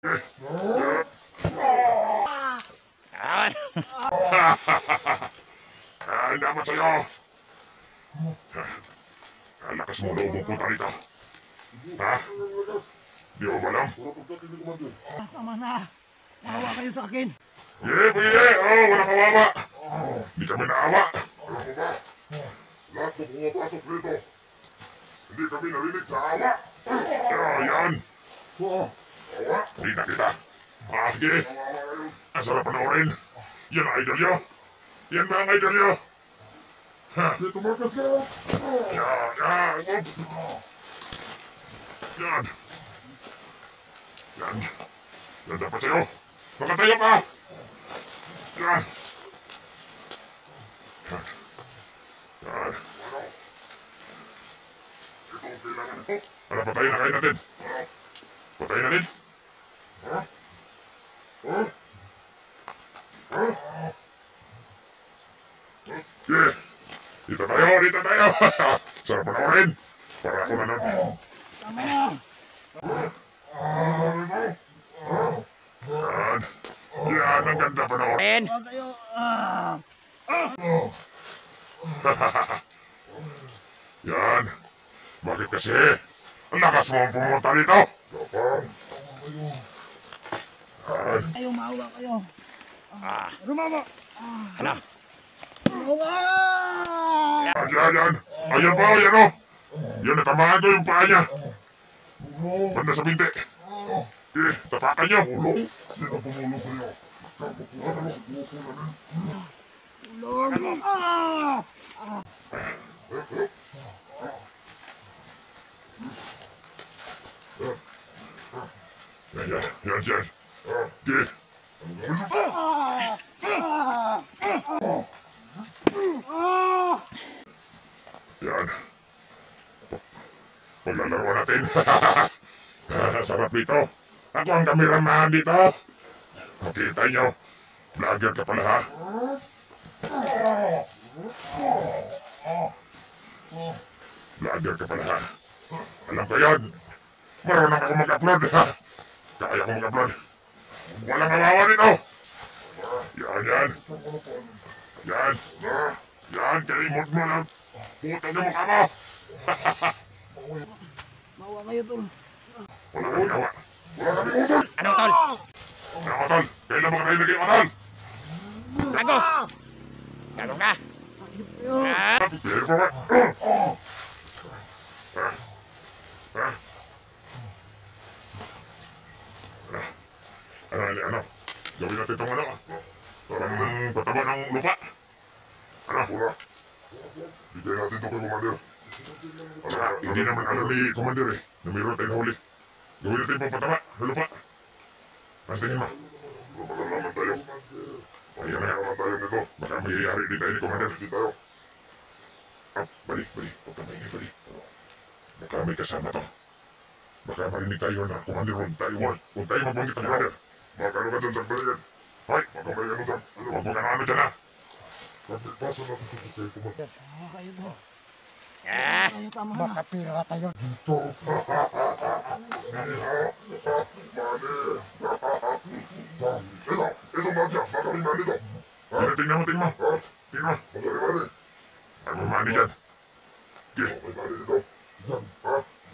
Yan. Dapat sa'yo. Lakas mo loob mo punta rito. Ha? Di mo ba alam? Tama na. Maawa kayo sa akin. Pwede. Walang kawawa. Di kami naawa. Alam mo ba? Lahat mo pumapasok rito. Hindi kami narinig sa awa. Yan. Awa? Kita kita. Sige. Ang sarap panoorin. Yan ang idol nyo. Yan ba ang idol nyo? Dito Marcos ka. Yan. Yan dapat sa'yo. Makatayo ka. Yan. Ito ang kailangan ito. Patayin na kayo natin. Patayin natin. Dito tayo. Sarap panoorin. Para ako na nun. Tama na. Yan ang ganda panoorin. Huwag kayo. Yan. Bakit kasi? Ang lakas mo ang pumunta dito. Kayo, maawa kayo. Ano? Maawa! Yan. Ayan pa, yan o. Yan, natamaan ko yung paa niya. Banda sa binti. Tapakan niyo. Sino tumulong sa'yo? Tulong! Yan. Yan. Paglalaro natin. Sarap dito. Ako ang kameraman dito. Makita nyo. Vlogger ka pala ha. Vlogger ka pala ha. Alam ko yan. Marunong ako mag-upload ha. Kaya ko mag-upload. Walang kawawa dito. Yan. Kalimot mo lang. Puta sa mukha mo. Maawa kayo, tol. Wala kami gawa. Ano, tol? Ano, tol? Kailan mo ka tayo naging otol? Gago! Gago ka! Pero pa ba? Ano? Gawin natin itong ano? Parang pataba ng lupa. Wala. Bigay natin ito kay Commander. Hindi naman alam ni Commander na mayroon tayong huli. Gawin natin pang pataba ng lupa. Mas tingin mo. Malalaman tayo. Ayan na. Malalaman tayo nito. Baka mayayari din tayo ni Commander. Hindi tayo. Bali. Huwag ka maingay, bali. Baka may kasama to. Baka marinig tayo na Commander. Huwag tayo mabanggit ng Commander. Makano ka dyan, Tagbayan. Hoy! Baka may ano dyan. Huwag mo ka na ano dyan ha. Pagpasa natin ito kay Commander. Maawa kayo, tol. Ah! Kayo, tama na. Pira tayo. Ito. Ito Magya. Baka may mali to. Tingnan mo. Tingnan mo. Baka may mali. Ay mo mani dyan. May mali dito. Dyan.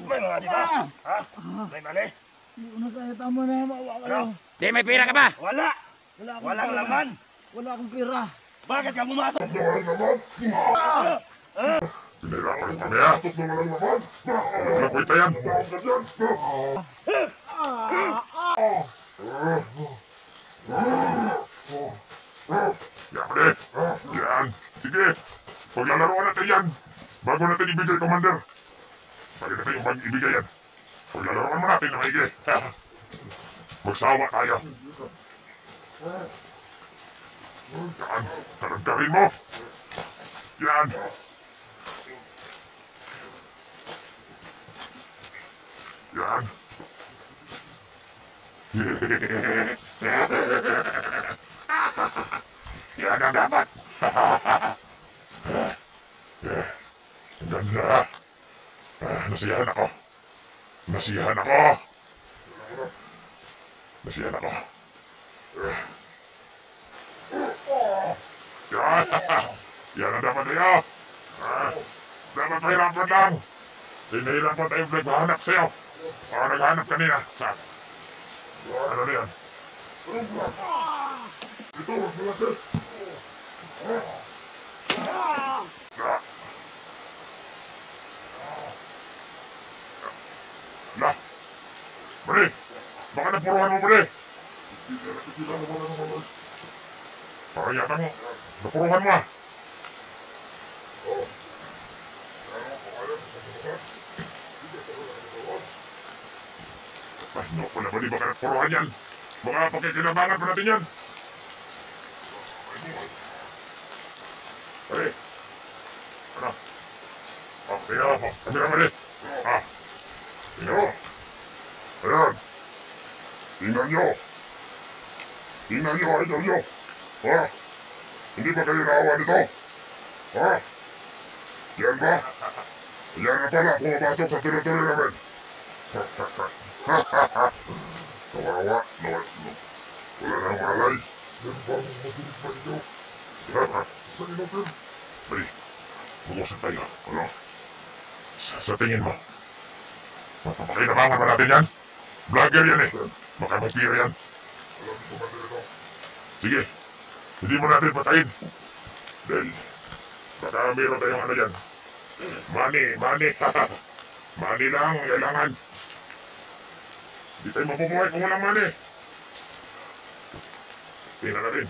May mali ba? Ha? May mali? Hindi ko na kaya, tama na. Maawa kayo. Di, may pira ka ba? Wala! Akong Walang pera. laman! Wala akong pera. Bakit ka pumasok? Mahal naman. Pinahirapan mo kami ha. Ito na walang naman. Walang kwenta yan. Bawang ka dyan. Yan pala. Yan. Sige. Paglalaroan natin yan. Bago natin ibigay, Commander. Bali natin yung ibigay yan. Paglalaroan mo natin na maigi. Magsawa tayo. Yan. Karagkarin mo. Yan. Yan. Yan ang dapat. Ang ganda. Nasiyahan ako. Nasiyan ako. Yan! Yan ang dapat sa'yo! Dapat mahirapan lang! Hinahirapan tayo naghahanap sa'yo! Naghahanap kanina sa... Ano na yan? Ito, malaki. Lah! Mali! Baka napuruhan mo mali! Nakikita naman na naman. Parang yata mo, napuruhan mo ah! Ay, no, wala ba di baka napuruhan yan? Baka pakikinabangan pa natin yan! Mali! Ano? Oh, tingnan mo, kamera mali! Ah! Tingnan mo! Ayan! Tingnan nyo! Tingnan nyo, idol nyo! Ha? Hindi ba kayo naawa nito? Ha? Yan ba? Yan na pala, pumapasok sa teritoryo namin! Kawawa, wala nang malay. Yan ba ang mabilis ba ninyo? Sa inopin? Bali, mag-usap tayo. Ano? Sa tingin mo, mapapakinabangan ba natin yan? Vlogger yan eh. Baka magpira yan. Alam ko ba ito? Sige, hindi mo natin patayin. Dahil, baka meron tayong ano yan. Money. Money lang ang kailangan. Hindi tayo mabubuhay kung walang money. Tingnan natin.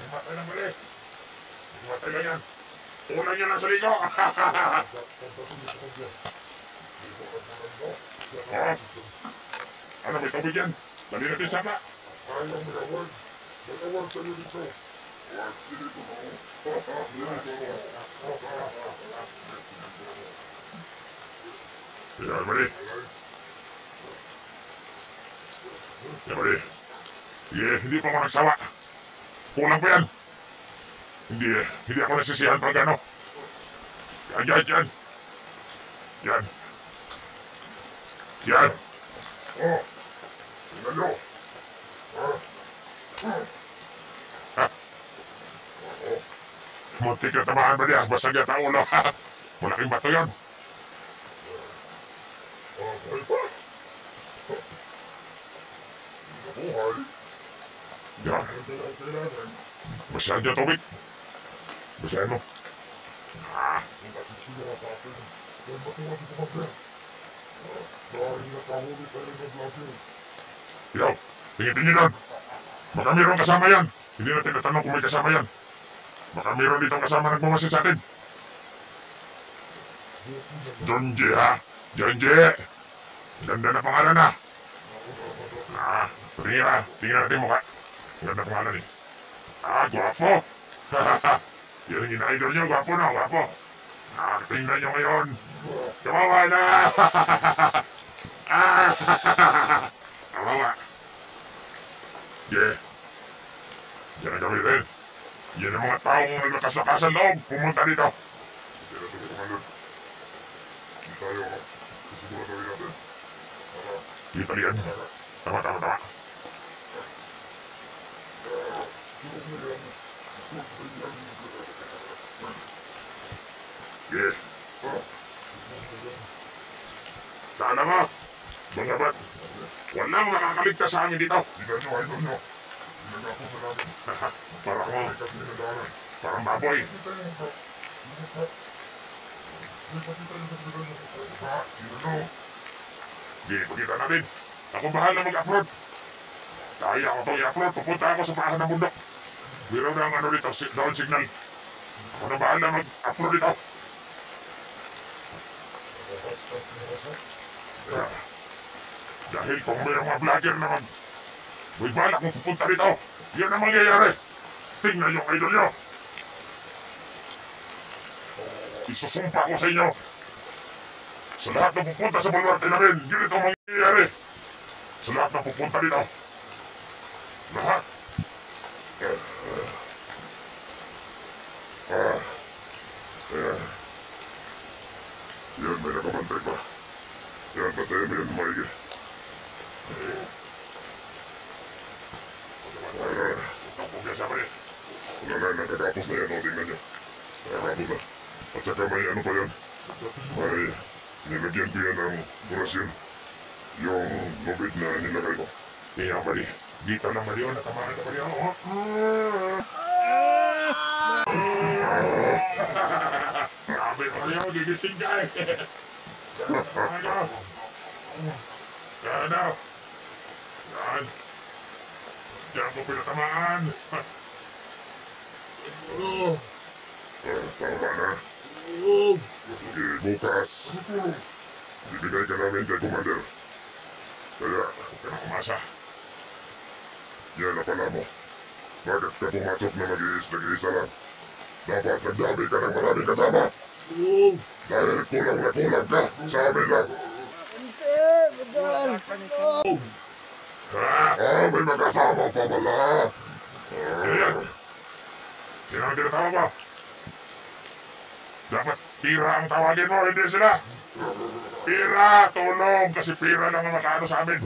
Matay na mali. Matay na yan. Una niya lang sa ligo. Oh. Ano, may tubig yan? Dali natin sapa. Ayaw may award. May award sa'yo dito. Award, dito na Yan, mali. Yan, mali. Hindi pa ako nagsawa. Kulang pa yan. Hindi ako nasisiyahan pag ano. Yan. Yan. Oh, tingnan nyo. Muntik na tamaan ba niya? Basag yata ang ulo. Malaking bato yan. Buhay pa. Buhay. Yan. Ang kailangan. Basahan niya tubig. Basahan mo. Ang kasisira sa akin. Dahil matuwa si Commander. Dahil nakahuli tayo ng vlogger. Yaw, tingin nyo doon. Baka mayroong kasama yan. Hindi natin natanong kung may kasama yan. Baka mayroon ditong kasama nagmamasid sa atin. Jonje ha? Jonje! Ganda na pangalan ha. Tingnan natin mukha. Ganda pangalan eh. Gwapo! Yan ang ina-idol nyo, gwapo na, gwapo. Tingnan nyo ngayon. Kawawa na! Kawawa. Yeah. Yan ang gamitin. Yan ang mga taong naglakas-lakasan loob. Pumunta dito. Kaya ito may Commander. Hindi tayo sisigurado natin. Dito yan. Tama. Yeah. Sana mo, mga bat, walang makakaligtas sa amin dito. Tingnan nyo, idol nyo. Ginagapo sa namin. Para mo, May kasi ninadaran. parang baboy. Kita yung mukha. Yung mukha. May pakita yung sa tingnan nyo. Ha? Tingnan nyo. Di, pakita natin. Ako bahala mag-upload. Kaya ako itong i-upload. Pupunta ako sa paahan ng bundok. Meron na ang ano dito, down signal. Ako na bahala mag-upload dito. Dahil kung mayroong mga vlogger na may balak kung pupunta dito, yan ang mangyayari. Tingnan yung idol nyo. Isusumpa ko sa inyo. Sa lahat ng pupunta sa baluarte namin, ganito ang mangyayari. Sa lahat ng pupunta dito. Lahat. Wala na, nakakapos na yan. O, tingnan nyo. Nakakapos na. At saka may ano pa yan. May nilagyan ko yan ng orasyon. Yung lubid na nilagay ko. Kaya mali. Dito lang mali o. Natamaan na mali o. Sabi ko kayo, gigising ka eh. Ano? Yan o. Yan. Diyan ko pinatamaan. Tama na. Bukas. Bibigay ka namin kay Commander. Kaya, huwag ka na umasa. Yan na pala mo. Bakit ka pumasok na nag-iisa lang? Dapat nagdami ka ng maraming kasama. Dahil kulang na kulang ka sa amin lang. May magkasama pa pala. Yan. Yan ang tinatawag mo. Dapat pira ang tawagin mo, hindi sila. Pira, tulong, kasi pira lang ang makaano sa amin.